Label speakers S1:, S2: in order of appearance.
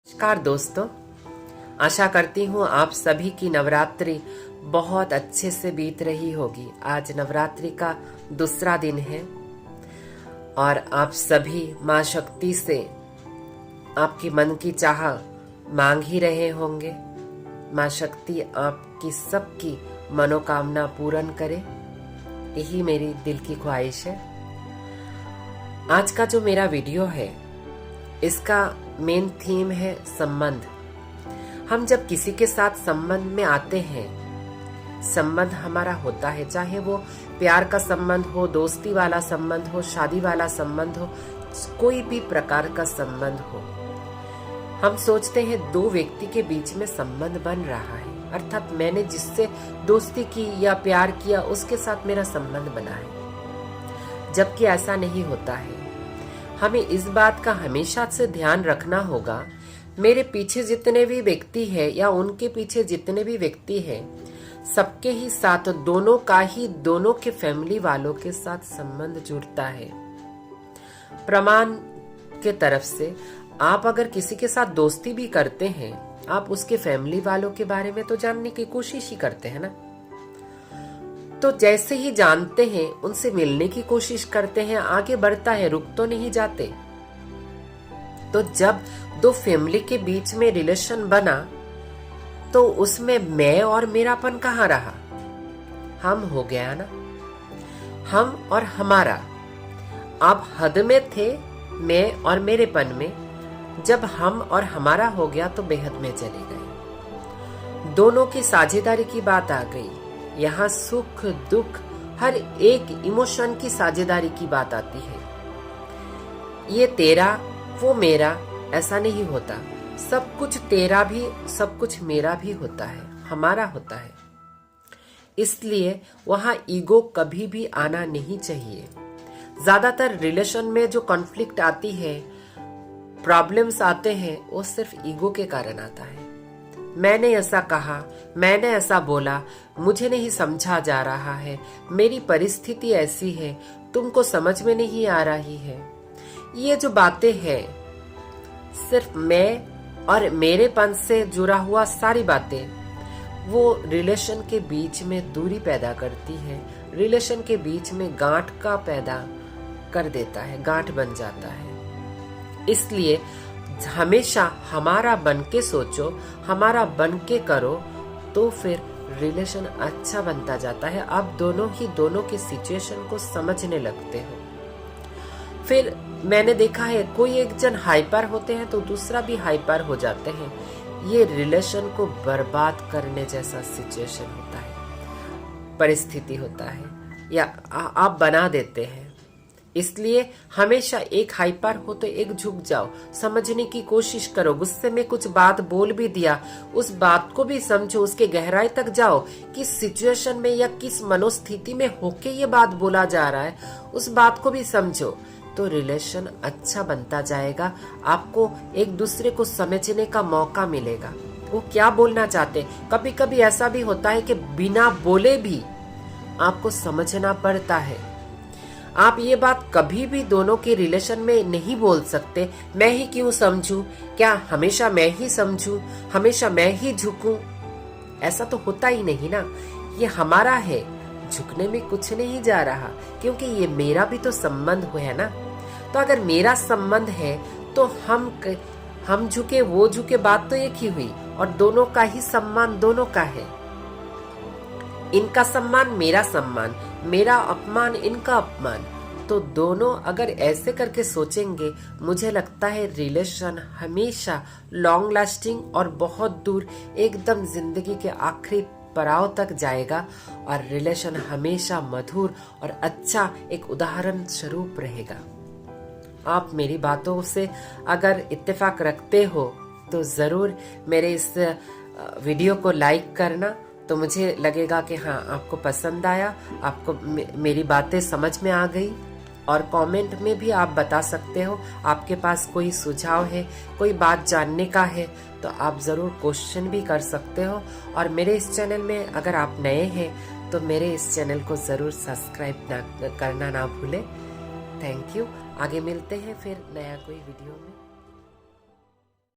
S1: नमस्कार दोस्तों, आशा करती हूँ आप सभी की नवरात्रि बहुत अच्छे से बीत रही होगी। आज नवरात्रि का दूसरा दिन है और आप सभी माँ शक्ति से आपकी मन की चाह मांग ही रहे होंगे। माँ शक्ति आपकी सबकी मनोकामना पूर्ण करे, यही मेरी दिल की ख्वाहिश है। आज का जो मेरा वीडियो है इसका मेन थीम है संबंध। हम जब किसी के साथ संबंध में आते हैं, संबंध हमारा होता है, चाहे वो प्यार का संबंध हो, दोस्ती वाला संबंध हो, शादी वाला संबंध हो, कोई भी प्रकार का संबंध हो। हम सोचते हैं दो व्यक्ति के बीच में संबंध बन रहा है, अर्थात मैंने जिससे दोस्ती की या प्यार किया उसके साथ मेरा संबंध बना है, जबकि ऐसा नहीं होता है। हमें इस बात का हमेशा से ध्यान रखना होगा, मेरे पीछे जितने भी व्यक्ति हैं या उनके पीछे जितने भी व्यक्ति हैं, सबके ही साथ दोनों के फैमिली वालों के साथ संबंध जुड़ता है। प्रमाण के तरफ से आप अगर किसी के साथ दोस्ती भी करते हैं, आप उसके फैमिली वालों के बारे में तो जानने की कोशिश ही करते हैं ना। तो जैसे ही जानते हैं उनसे मिलने की कोशिश करते हैं, आगे बढ़ता है, रुक तो नहीं जाते। तो जब दो फैमिली के बीच में रिलेशन बना तो उसमें मैं और मेरापन कहाँ रहा? हम हो गया ना, हम और हमारा। आप हद में थे मैं और मेरेपन में, जब हम और हमारा हो गया तो बेहद में चले गए। दोनों की साझेदारी की बात आ गई। यहाँ सुख दुख हर एक इमोशन की साझेदारी की बात आती है। ये तेरा वो मेरा ऐसा नहीं होता, सब कुछ तेरा भी सब कुछ मेरा भी होता है, हमारा होता है। इसलिए वहाँ ईगो कभी भी आना नहीं चाहिए। ज्यादातर रिलेशन में जो कॉन्फ्लिक्ट आती है, प्रॉब्लम्स आते हैं, वो सिर्फ ईगो के कारण आता है। मैंने ऐसा कहा, मैंने ऐसा बोला, मुझे नहीं समझा जा रहा है, मेरी परिस्थिति ऐसी है, तुमको समझ में नहीं आ रही है। ये जो बातें हैं, सिर्फ मैं और मेरेपन से जुड़ा हुआ सारी बातें, वो रिलेशन के बीच में दूरी पैदा करती है, रिलेशन के बीच में गांठ का पैदा कर देता है, गांठ बन जाता है। इसलिए हमेशा हमारा बन के सोचो, हमारा बन के करो, तो फिर रिलेशन अच्छा बनता जाता है। आप दोनों के सिचुएशन को समझने लगते हो। फिर मैंने देखा है कोई एक जन हाइपर होते हैं तो दूसरा भी हाइपर हो जाते हैं। ये रिलेशन को बर्बाद करने जैसा सिचुएशन होता है, परिस्थिति होता है, या आप बना देते हैं। इसलिए हमेशा एक हाइपर हो तो एक झुक जाओ, समझने की कोशिश करो। गुस्से में कुछ बात बोल भी दिया, उस बात को भी समझो, उसके गहराई तक जाओ, किस सिचुएशन में या किस मनोस्थिति में होके ये बात बोला जा रहा है, उस बात को भी समझो, तो रिलेशन अच्छा बनता जाएगा। आपको एक दूसरे को समझने का मौका मिलेगा, वो क्या बोलना चाहते। कभी कभी ऐसा भी होता है कि बिना बोले भी आपको समझना पड़ता है। आप ये बात कभी भी दोनों के रिलेशन में नहीं बोल सकते, मैं ही क्यों समझूं, क्या हमेशा मैं ही समझूं, हमेशा मैं ही झुकूं, ऐसा तो होता ही नहीं ना। ये हमारा है, झुकने में कुछ नहीं जा रहा, क्योंकि ये मेरा भी तो संबंध है ना। तो अगर मेरा संबंध है तो हम झुके वो झुके, बात तो एक ही हुई, और दोनों का ही सम्मान दोनों का है। इनका सम्मान मेरा सम्मान, मेरा अपमान इनका अपमान। तो दोनों अगर ऐसे करके सोचेंगे, मुझे लगता है रिलेशन हमेशा लॉन्ग लास्टिंग और बहुत दूर, एकदम जिंदगी के आखिरी पड़ाव तक जाएगा, और रिलेशन हमेशा मधुर और अच्छा एक उदाहरण स्वरूप रहेगा। आप मेरी बातों से अगर इत्तेफाक रखते हो तो जरूर मेरे इस वीडियो को लाइक करना, तो मुझे लगेगा कि हाँ आपको पसंद आया, आपको मेरी बातें समझ में आ गई। और कमेंट में भी आप बता सकते हो, आपके पास कोई सुझाव है, कोई बात जानने का है, तो आप ज़रूर क्वेश्चन भी कर सकते हो। और मेरे इस चैनल में अगर आप नए हैं तो मेरे इस चैनल को ज़रूर सब्सक्राइब करना ना भूलें। Thank you. आगे मिलते हैं फिर नया कोई वीडियो में।